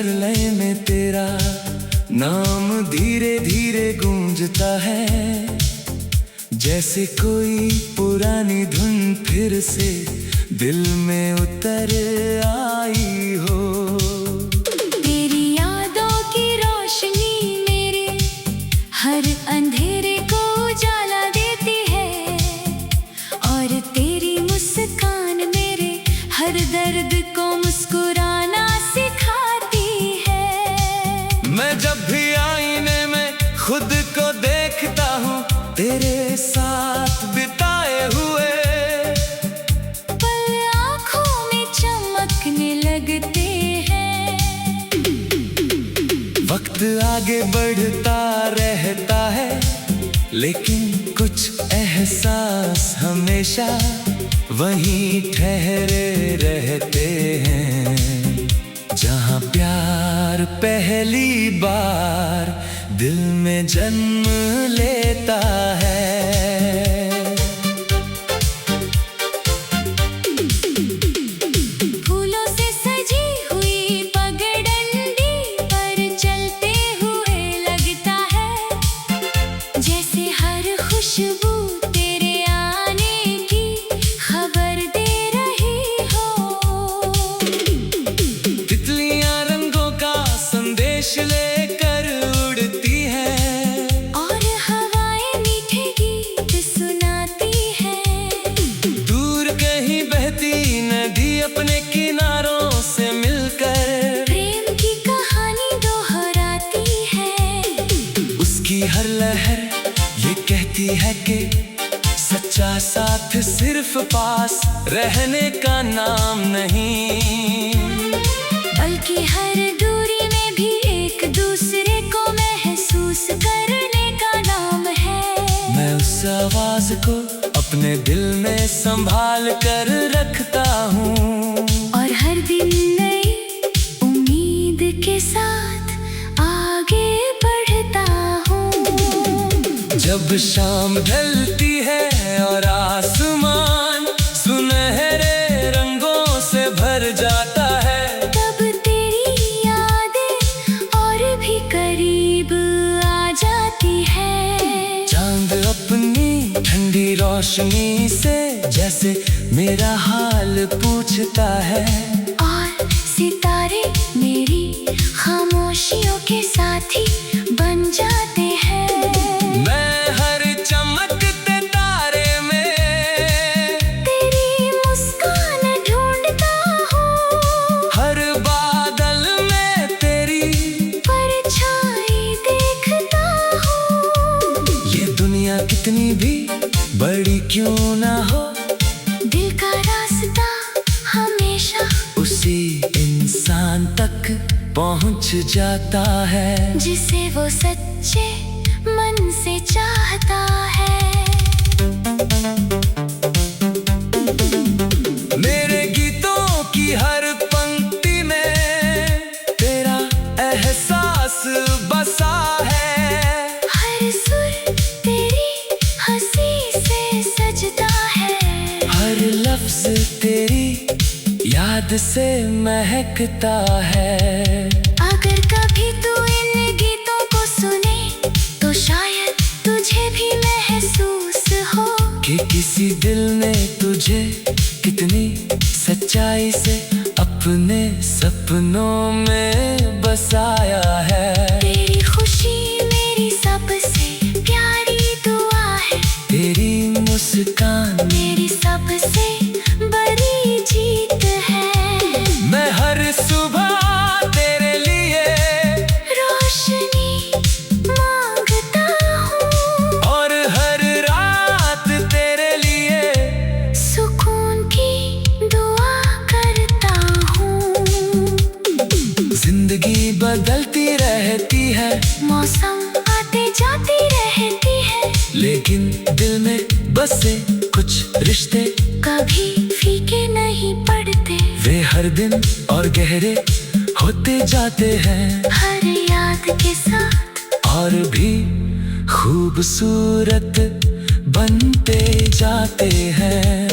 हर लय में तेरा नाम धीरे धीरे गूंजता है, जैसे कोई पुरानी धुन फिर से दिल में उतर आई हो। तेरी यादों की रोशनी मेरे हर अंधेरे को उजाला देती है, और तेरी मुस्कान मेरे हर दर्द को मुस्कुराना सिखाती है। मैं जब भी आईने में खुद को देखता हूँ तेरे साथ बिताए हुए, पल आँखों में चमकने लगते हैं। वक्त आगे बढ़ता रहता है, लेकिन कुछ एहसास हमेशा वहीं ठहरे रहते हैं, जहाँ प्यार पहली बार दिल में जन्म लेता है। फूलों से सजी हुई पगडंडी पर चलते हुए लगता है, जैसे हर खुशबू तेरे आने की खबर दे रही हो। तितलियां रंगों का संदेश लेकर उड़ती हैं, और हवाएं मीठे गीत सुनाती हैं। दूर कहीं बहती नदी अपने किनारों से मिलकर प्रेम की कहानी दोहराती है। उसकी हर लहर ये कहती है कि सच्चा साथ सिर्फ पास रहने का नाम नहीं, बल्कि हर दूरी में भी एक दूसरे को महसूस करने का नाम है। मैं उस आवाज को अपने दिल में संभाल कर रखता हूँ, और हर दिन नई उम्मीद के साथ आगे बढ़ता हूँ। जब शाम ढलती है और आसमान सुनहरे रंगों से भर जाता है, तब तेरी यादें और भी करीब आ जाती है। चांद अपनी ठंडी रोशनी से जैसे मेरा हाल पूछता है, और सितारे मेरी खामोशियों के साथी बन जाते हैं। मैं हर चमकते तारे में तेरी मुस्कान ढूंढता हूँ, हर बादल में तेरी परछाई देखता हूँ। ये दुनिया कितनी भी बड़ी क्यों ना हो, दिल का रास्ता हमेशा उसी इंसान तक पहुंच जाता है, जिसे वो सच्चे मन से चाहता है। मेरे गीतों की हर पंक्ति में तेरा एहसास बसा है, हर सुर तेरी हंसी से सजता है, हर लफ्ज तेरी याद से महकता है। अगर कभी तू इन गीतों को सुने तो शायद तुझे भी महसूस हो कि किसी दिल ने तुझे कितनी सच्चाई से अपने सपनों में बसाया है। तेरी खुशी मेरी सबसे प्यारी दुआ है, तेरी मुस्कान मेरी सबसे बड़ी जीत है। मैं हर सुबह तेरे लिए रोशनी मांगता हूँ, और हर रात तेरे लिए सुकून की दुआ करता हूँ। जिंदगी बदलती रहती है, मौसम आते जाती रहती है, लेकिन दिल में बसे कुछ रिश्ते कभी फीके नहीं पड़ते। वे हर दिन और गहरे होते जाते हैं, हर याद के साथ और भी खूबसूरत बनते जाते हैं।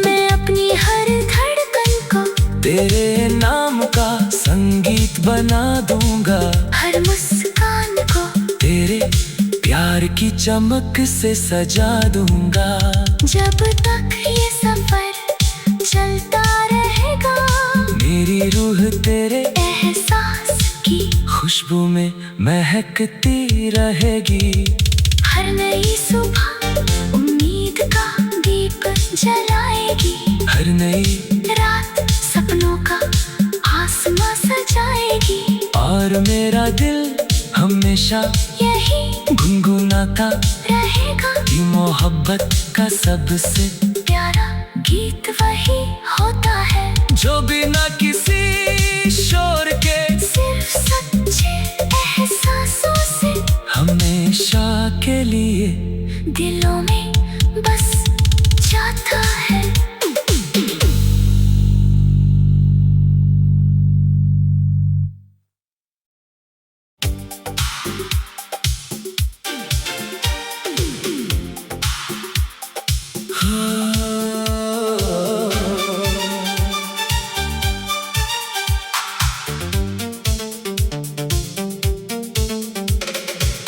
मैं अपनी हर धड़कन को तेरे नाम का संगीत बना दूंगा। हर मुस्कान को तेरे प्यार की चमक से सजा दूंगा। जब तक ये सफर चलता रहेगा, मेरी रूह तेरे एहसास की खुशबू में महकती रहेगी। हर नई सुबह उम्मीद का दीप जलाएगी। हर नई रात सपनों का आसमां सजाएगी। और मेरा दिल हमेशा यही गुनगुनाता रहेगा कि मोहब्बत का सबसे प्यारा गीत वही होता है जो बिना किसी शोर के सिर्फ सच्चे एहसासों से हमेशा के लिए दिलों में बस जाता है।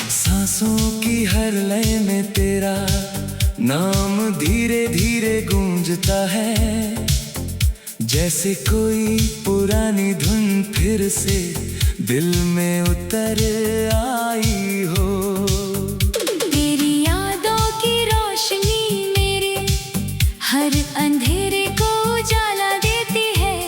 सांसों की हर लय में तेरा नाम धीरे धीरे गूंजता है। जैसे कोई पुरानी धुन फिर से दिल में उतर आई हो। तेरी यादों की रोशनी मेरे हर अंधेरे को उजाला देती है,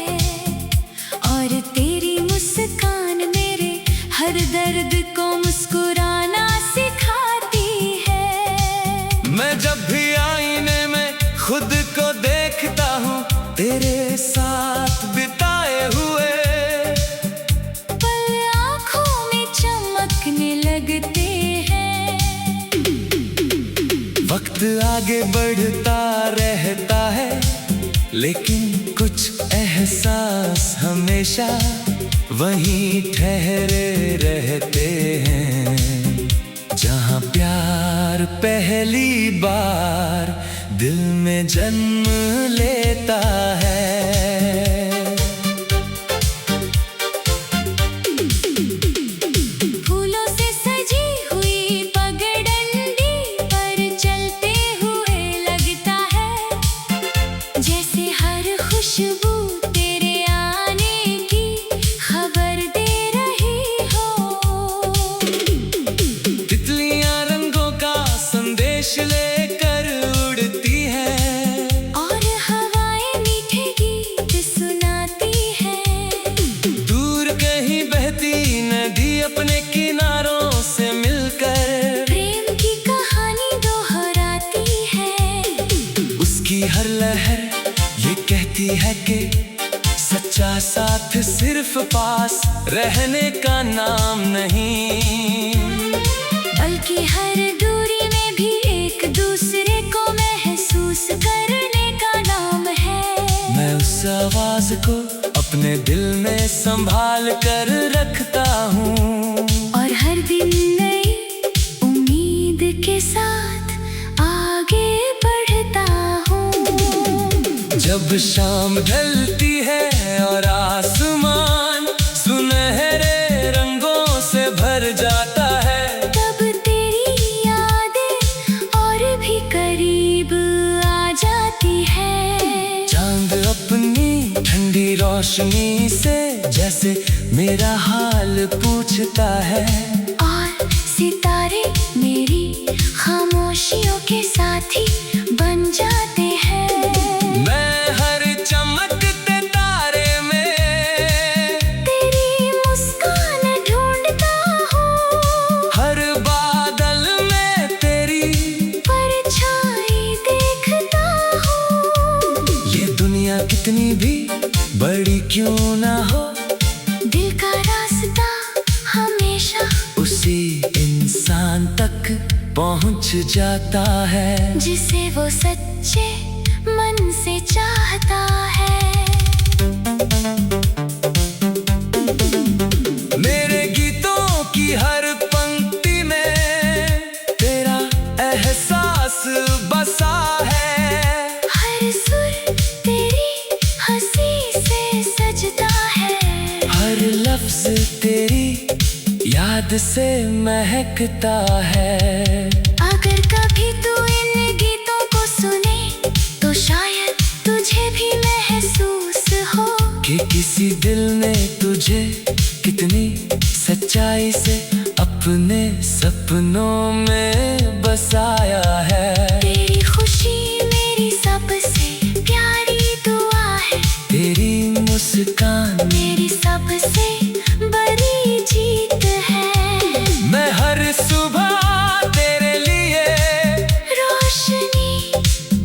और तेरी मुस्कान मेरे हर दर्द को मुस्कुराना सिखाती है। मैं जब भी आईने में खुद को देखता हूँ तेरे साथ बिताए हुए, पल आँखों में चमकने लगते हैं। वक्त आगे बढ़ता रहता है लेकिन कुछ एहसास हमेशा वहीं ठहरे रहते हैं। जहाँ प्यार पहली बार दिल में जन्म लेता है। फूलों से सजी हुई पगडंडी पर चलते हुए लगता है जैसे हर खुशबू तेरे आने की खबर दे रही हो। तितलियां रंगों का संदेश लेकर उड़ती हैं, और हवाएं मीठे गीत सुनाती हैं। दूर कहीं बहती नदी अपने किनारों से मिलकर प्रेम की कहानी दोहराती है। उसकी हर लहर ये कहती है कि सच्चा साथ सिर्फ पास रहने का नाम नहीं, बल्कि हर दूरी में भी एक दूसरे को महसूस करने का नाम है। मैं उस आवाज को अपने दिल में संभाल कर रखता हूँ, और हर दिन नई उम्मीद के साथ आगे बढ़ता हूँ। जब शाम ढलती है और आसमान सुनहरे रंगों से भर जाता है, तब तेरी यादें और भी करीब आ जाती है। चांद अपनी ठंडी रोशनी से जैसे मेरा हाल पूछता है, और सितारे मेरी खामोशियों के साथी बन जाते हैं। मैं हर चमकते तारे में तेरी मुस्कान ढूंढता हूँ, हर बादल में तेरी परछाई देखता हूँ। ये दुनिया कितनी भी बड़ी क्यों ना हो, दिल का रास्ता हमेशा उसी इंसान तक पहुंच जाता है जिसे वो सच्चे मन से चाहता है। मेरे गीतों की हर पंक्ति में तेरा एहसास बसा है, हर सुर तेरी हंसी से सजता है। हर लफ्ज तेरी याद से महकता है। अगर कभी तू इन गीतों को सुने तो शायद तुझे भी महसूस हो कि किसी दिल ने तुझे कितनी सच्चाई से अपने सपनों में बसाया है। तेरी खुशी मेरी सबसे प्यारी दुआ है, तेरी मुस्कान मेरी सबसे बड़ी जीत है। मैं हर सुबह तेरे लिए रोशनी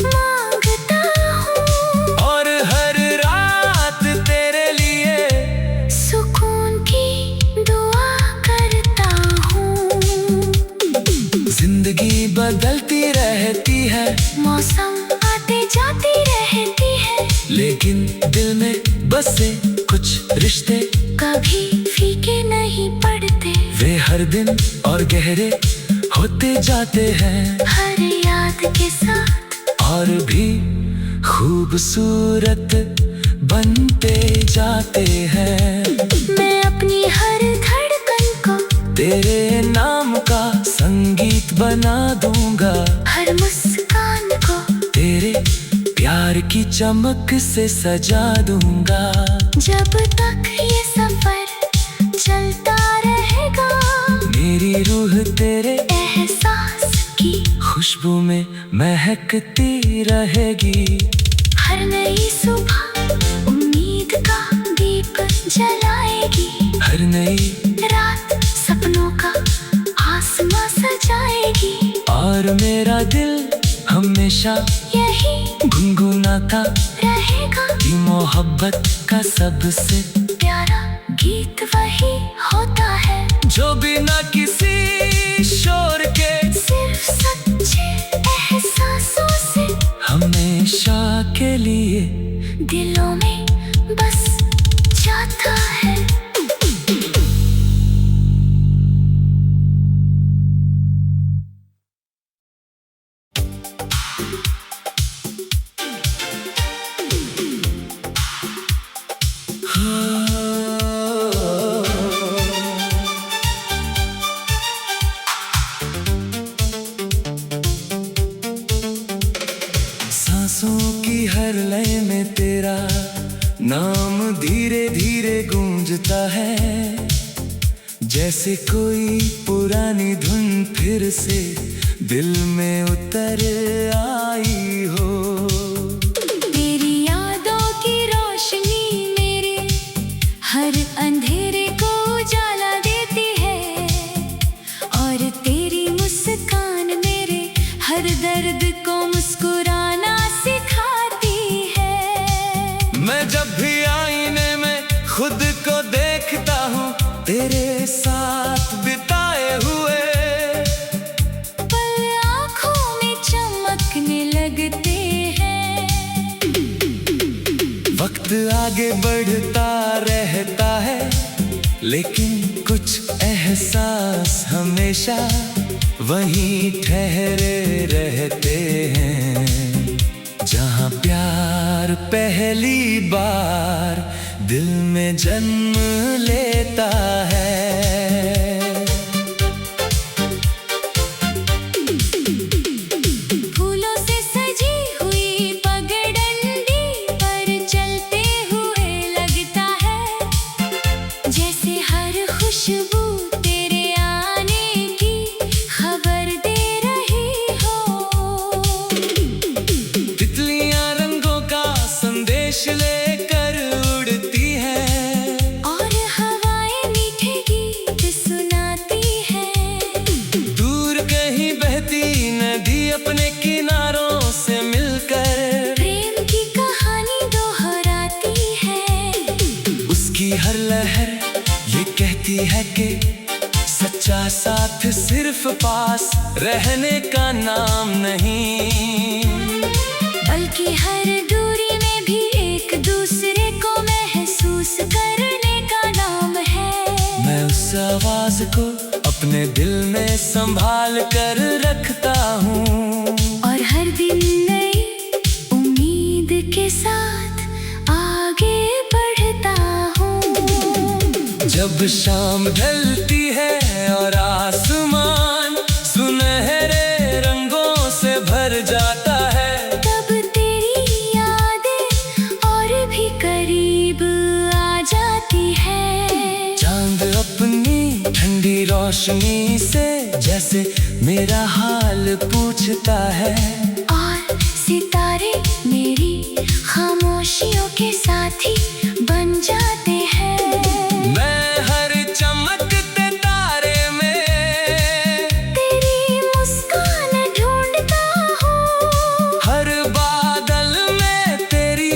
मांगता हूँ और हर रात तेरे लिए सुकून की दुआ करता हूँ। जिंदगी बदलती रहती है, मौसम आते जाती रहती है, लेकिन दिल में बसे कुछ रिश्ते कभी फीके नहीं पड़ते। वे हर दिन और गहरे होते जाते हैं, हर याद के साथ और भी खूबसूरत बनते जाते हैं। मैं अपनी हर धड़कन को तेरे नाम का संगीत बना दूंगा, हर मुस्कान को तेरे प्यार की चमक से सजा दूंगा। जब तक ये सफर चलता रहेगा, मेरी रूह तेरे एहसास की खुशबू में महकती रहेगी। हर नई सुबह उम्मीद का दीप जलाएगी, हर नई रात सपनों का आसमां सजाएगी। और मेरा दिल हमेशा यही गुनगुनाता रहेगा कि मोहब्बत का सबसे प्यारा गीत वही होता है जो बिना किसी शोर के सिर्फ सच्चे एहसासों से हमेशा के लिए दिलों में बस जाता है। सांसों की हर लय में तेरा नाम धीरे धीरे गूंजता है, जैसे कोई पुरानी धुन फिर से दिल में उतर आई हो। तेरी यादों की रोशनी मेरे हर अंधेरे को उजाला देती है, और तेरी मुस्कान मेरे हर दर्द को मुस्कुराना सिखाती है। मैं जब भी आईने में खुद को देखता हूँ तेरे साथ बिताए हुए, पल आँखों में चमकने लगते हैं। वक्त आगे बढ़ता रहता है, लेकिन कुछ एहसास हमेशा वहीं ठहरे रहते हैं। जहाँ प्यार पहली बार दिल में जन्म लेता है। फूलों से सजी हुई पगडंडी पर चलते हुए लगता है, जैसे हर खुशबू तेरे आने की खबर दे रही हो। तितलियां रंगों का संदेश लेकर उड़ती हैं, और हवाएं मीठे गीत सुनाती हैं। दूर कहीं बहती नदी अपने किनारों से मिलकर प्रेम की कहानी दोहराती है, उसकी हर लहर ये कहती है कि सच्चा साथ सिर्फ पास रहने का नाम नहीं, बल्कि हर दूरी में भी एक दूसरे को महसूस करने का नाम है। मैं उस आवाज को अपने दिल में संभाल कर रखता हूँ, और हर दिन नई उम्मीद के साथ आगे बढ़ता हूँ। जब जब शाम ढलती है और आसमान सुनहरे रंगों से भर जाता है, तब तेरी यादें और भी करीब आ जाती है। चांद अपनी ठंडी रोशनी से जैसे मेरा हाल पूछता है, और सितारे मेरी खामोशियों के साथी बन जाते हैं। मैं हर चमकते तारे में तेरी मुस्कान ढूंढता हूँ, हर बादल में तेरी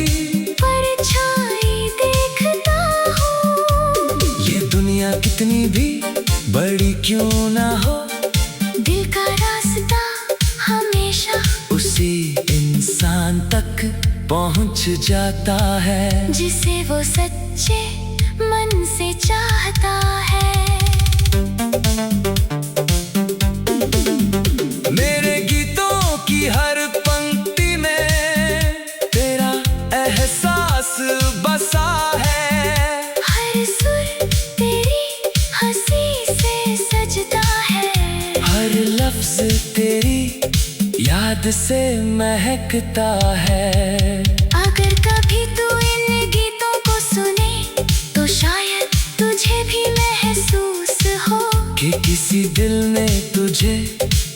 परछाई देखता हूँ। ये दुनिया कितनी भी बड़ी क्यों ना हो, दिल का रास्ता हमेशा उसी इंसान तक पहुंच जाता है जिसे वो सच्चे मन से चाहता है। मेरे गीतों की हर पंक्ति में तेरा एहसास बसा है, हर सुर तेरी हंसी से सजता है, हर लफ्ज तेरी याद से महकता है। अगर कभी तू इन गीतों को सुने तो शायद तुझे भी महसूस हो कि किसी दिल ने तुझे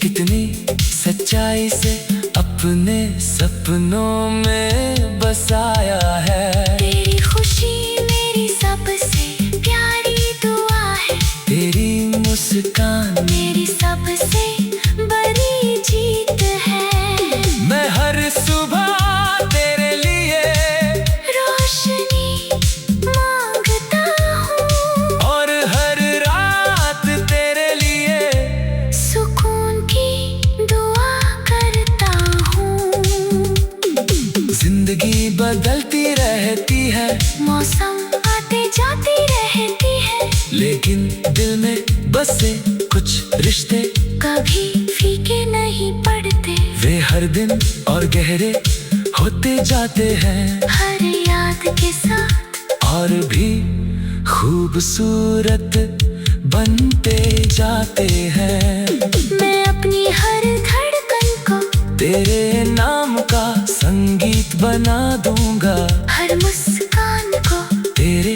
कितनी सच्चाई से अपने सपनों में बसाया है। तेरी खुशी मेरी सबसे प्यारी दुआ है, तेरी मुस्कान मेरी सबसे बड़ी जीत है। मैं हर सुबह तेरे लिए रोशनी मांगता हूँ, और हर रात तेरे लिए सुकून की दुआ करता हूँ। जिंदगी बदलती रहती है, मौसम आते जाती रहती है, लेकिन दिल में बसे कुछ रिश्ते कभी फीके नहीं पड़ते। वे हर दिन और गहरे होते जाते हैं, हर याद के साथ और भी खूबसूरत बनते जाते हैं। मैं अपनी हर धड़कन को तेरे नाम का संगीत बना दूंगा, हर मुस्कान को तेरे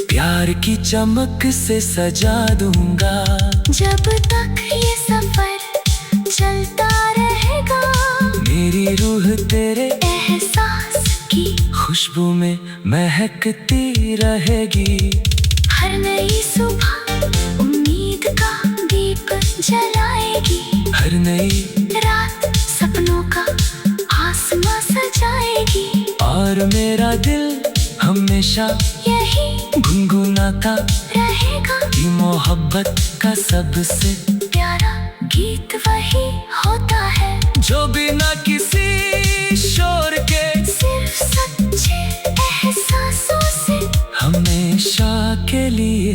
प्यार की चमक से सजा दूंगा। जब तक ये सफर चलता रहेगा, मेरी रूह तेरे एहसास की खुशबू में महकती रहेगी। हर नई सुबह उम्मीद का दीप जलाएगी, हर नई रात सपनों का आसमां सजाएगी, और मेरा दिल हमेशा यही गुनगुनाता रहेगा कि मोहब्बत का सबसे प्यारा गीत वही होता है जो बिना किसी शोर के सिर्फ सच्चे एहसासों से हमेशा के लिए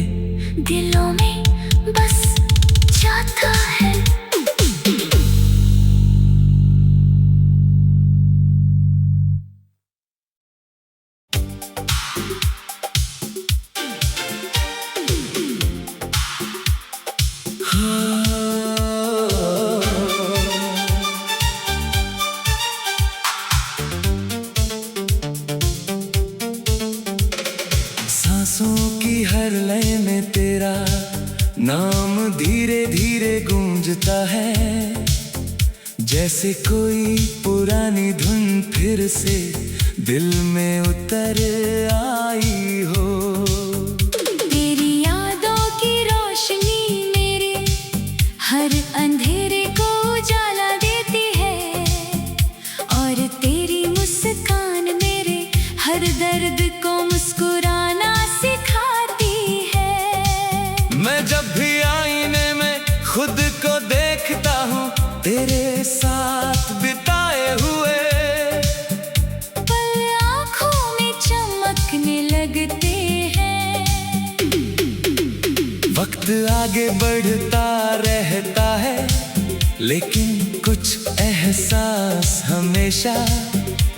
दिलों में बस जाता है। सांसों की हर लय में तेरा नाम धीरे धीरे गूंजता है, जैसे कोई पुरानी धुन फिर से दिल में उतर आई हो। तेरी यादों की रोशनी मेरे हर अंधेरे को उजाला देती है, और तेरी मुस्कान मेरे हर दर्द को मुस्कुराना सिखाती है। मैं जब भी आईने में खुद को देखता हूँ तेरे साथ बिताए हुए, पल आँखों में चमकने लगते हैं। वक्त आगे बढ़ता रहता है, लेकिन कुछ एहसास हमेशा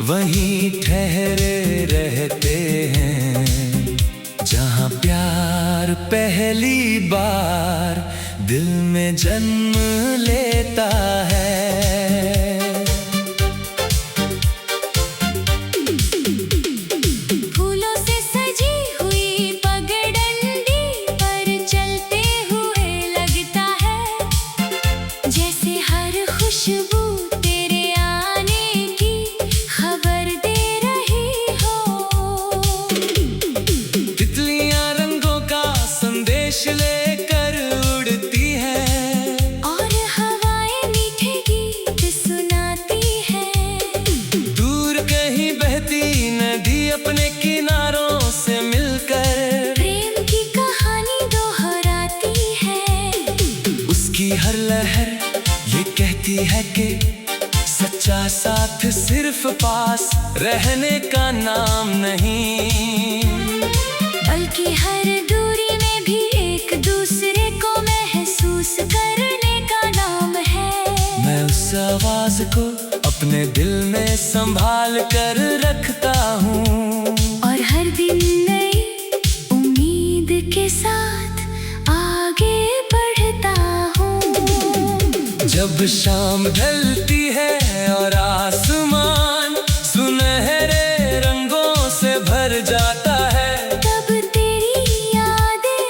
वहीं ठहरे रहते हैं। जहाँ प्यार पहली बार दिल में जन्म लेता है। फूलों से सजी हुई पगडंडी पर चलते हुए लगता है जैसे हर खुशबू तेरे आने की खबर दे रही हो। तितलियां रंगों का संदेश लेकर उड़ती हैं और हवाएं मीठे गीत सुनाती हैं। दूर कहीं बहती नदी अपने किनारों से मिलकर प्रेम की कहानी दोहराती है। उसकी हर लहर ये कहती है कि सच्चा साथ सिर्फ पास रहने का नाम नहीं, बल्कि हर दूरी में भी एक दूसरे को महसूस करने का नाम है। मैं उस आवाज को अपने दिल में संभाल कर रखता हूँ और हर दिन नई उम्मीद के साथ आगे बढ़ता हूँ। जब शाम ढलती है और आसमान सुनहरे रंगों से भर जाता है, तब तेरी यादें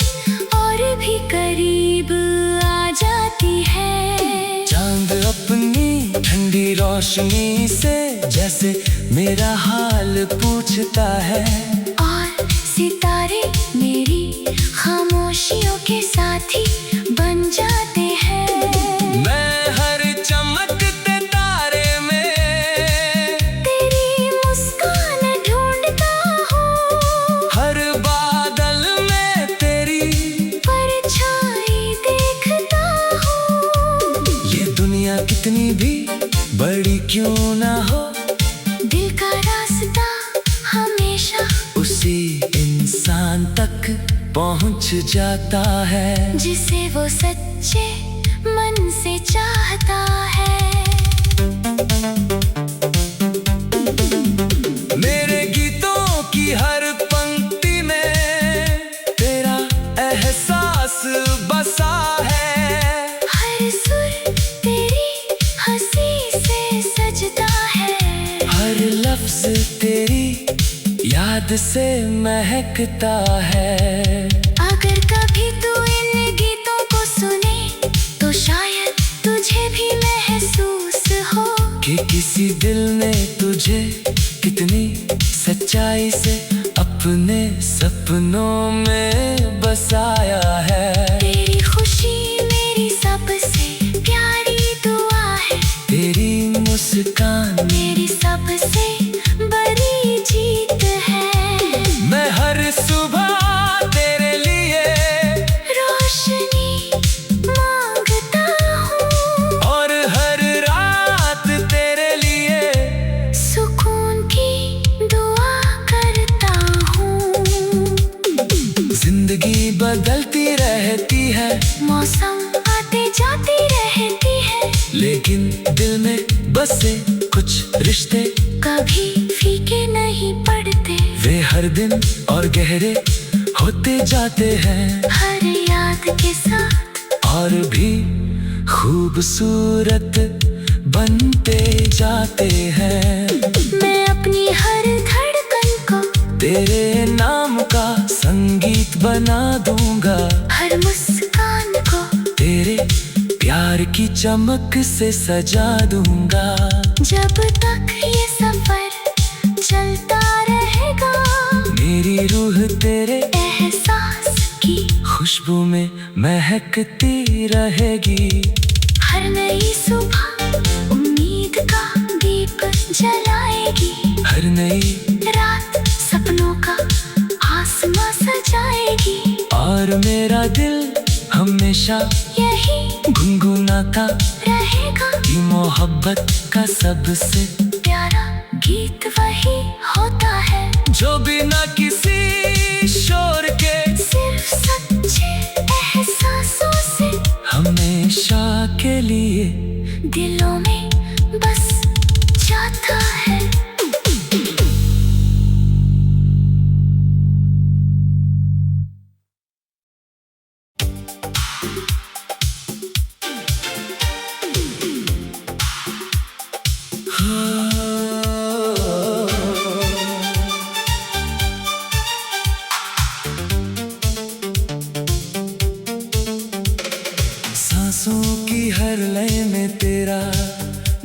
और भी करीब आ जाती है। चांद अपनी ठंडी रोशनी से जैसे मेरा हाल पूछता है, और सितारे मेरी खामोशियों के साथी बन जाते हैं। मैं हर चमकते तारे में तेरी मुस्कान ढूंढता हूँ, हर बादल में तेरी परछाई देखता हूँ। ये दुनिया कितनी भी बड़ी क्यों ना हो, दिल का रास्ता हमेशा उसी इंसान तक पहुंच जाता है जिसे वो सच्चे मन से चाहता है। मेरे गीतों की हर पंक्ति में तेरा एहसास बसा है, हर सुर तेरी हंसी से सजता है, हर लफ्ज तेरी याद से महकता है। अगर कभी तू इन गीतों को सुने तो शायद तुझे भी महसूस हो कि किसी दिल ने तुझे कितनी सच्चाई से अपने सपनों में बसाया है। तेरी खुशी मेरी सबसे प्यारी दुआ है, तेरी मुस्कान मेरी सबसे बड़ी जीत है। मैं हर सुबह तेरे लिए रोशनी मांगता हूँ और हर रात तेरे लिए सुकून की दुआ करता हूँ। जिंदगी बदलती रहती है, मौसम आते जाती रहती है, लेकिन दिल में बसे कुछ रिश्ते कभी फीके नहीं पड़ते। वे हर दिन और गहरे होते जाते हैं हर याद के साथ और भी खूबसूरत बनते जाते हैं। मैं अपनी हर धड़कन को तेरे नाम का संगीत बना दूंगा, हर मुस्कान को तेरे प्यार की चमक से सजा दूंगा। जब तक ये सफर चलता रहेगा, मेरी रूह तेरे एहसास की खुशबू में महकती रहेगी। हर नई सुबह उम्मीद का दीप जलाएगी, हर नई रात सपनों का आसमां सजाएगी, और मेरा दिल हमेशा यही गुनगुनाता रहेगा। कि मोहब्बत का सबसे प्यारा गीत वही होता है जो बिना किसी शोर के सिर्फ सच्चे एहसासों से हमेशा के लिए दिलों में बस जाता है।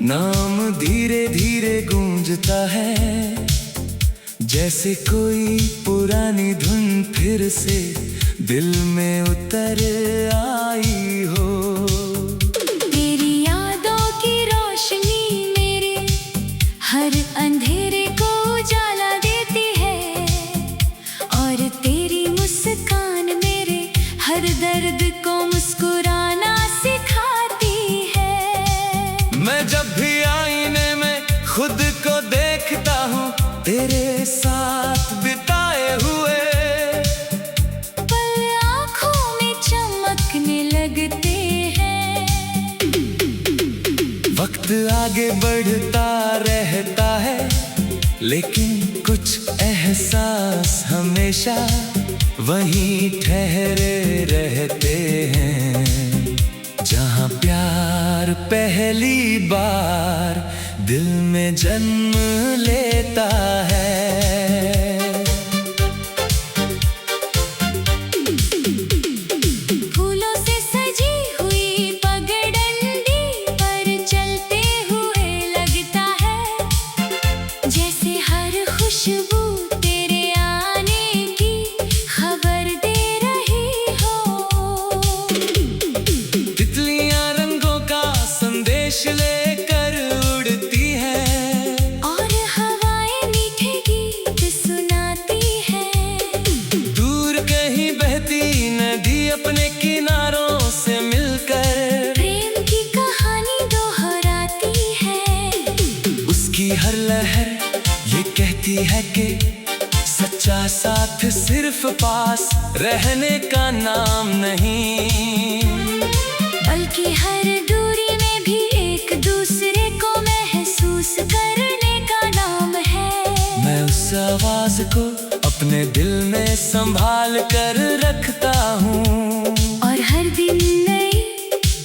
नाम धीरे धीरे गूंजता है, जैसे कोई पुरानी धुन फिर से दिल में उतर आई हो। तेरी यादों की रोशनी मेरे हर अंधेरे को उजाला देती है, और तेरी मुस्कान मेरे हर दर्द को मुस्कुराना सिखाती है। मैं जब भी आईने में खुद को देखता हूँ, तेरे साथ बिताए हुए पल आँखों में चमकने लगते हैं। वक्त आगे बढ़ता रहता है, लेकिन कुछ एहसास हमेशा वहीं ठहरे रहते हैं। जहाँ प्यार पहली बार दिल में जन्म लेता है। फूलों से सजी हुई पगडंडी पर चलते हुए लगता है, जैसे हर खुशबू तेरे आने की खबर दे रही हो। तितलियां रंगों का संदेश लेकर उड़ती हैं, और हवाएं मीठे गीत सुनाती हैं। दूर कहीं बहती नदी अपने किनारों से मिलकर प्रेम की कहानी दोहराती है। उसकी हर लहर ये कहती है कि सच्चा साथ सिर्फ पास रहने का नाम नहीं, बल्कि हर दूरी में भी एक दूसरे को महसूस करने का नाम है। मैं उस आवाज को अपने दिल में संभाल कर रखता हूँ, और हर दिन नई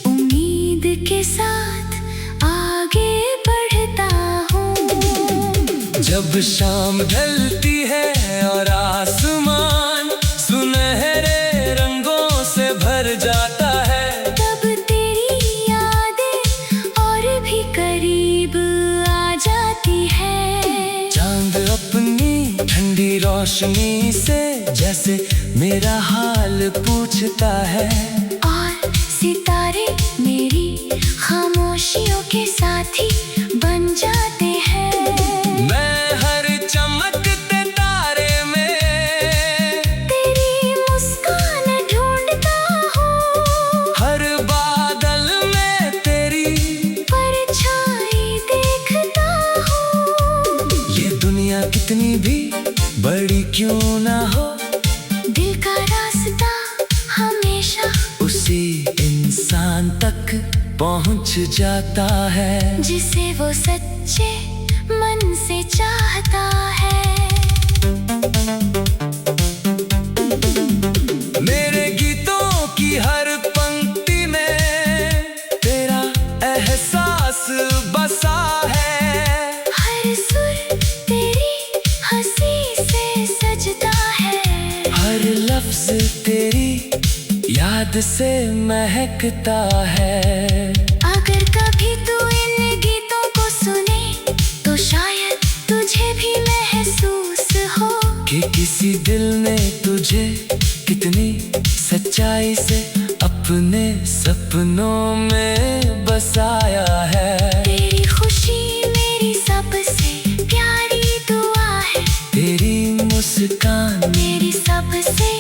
उम्मीद के साथ आगे बढ़ता हूँ। जब शाम ढलती है और आसमान सुनहरे रंगों से भर जाता है, तब तेरी यादें और भी करीब आ जाती है। चांद अपनी ठंडी रोशनी से जैसे मेरा हाल पूछता है, और सितारे मेरी खामोशियों के साथी बन जाते हैं। मैं हर चमकते तारे में तेरी मुस्कान ढूंढता हूँ, हर बादल में तेरी परछाई देखता हूँ। ये दुनिया कितनी भी बड़ी क्यों ना हो, दिल का रास्ता हमेशा उसी इंसान तक पहुंच जाता है, जिसे वो सच्चे मन से चाहता है। मेरे गीतों की हर पंक्ति में तेरा एहसास बसा है, हर सुर तेरी हंसी से सजता है, हर लफ्ज तेरी याद से महकता है। अगर कभी तू इन गीतों को सुने तो शायद तुझे भी महसूस हो कि किसी दिल ने तुझे कितनी सच्चाई से अपने सपनों में बसाया है। तेरी खुशी मेरी सबसे प्यारी दुआ है, तेरी मुस्कान मेरी सबसे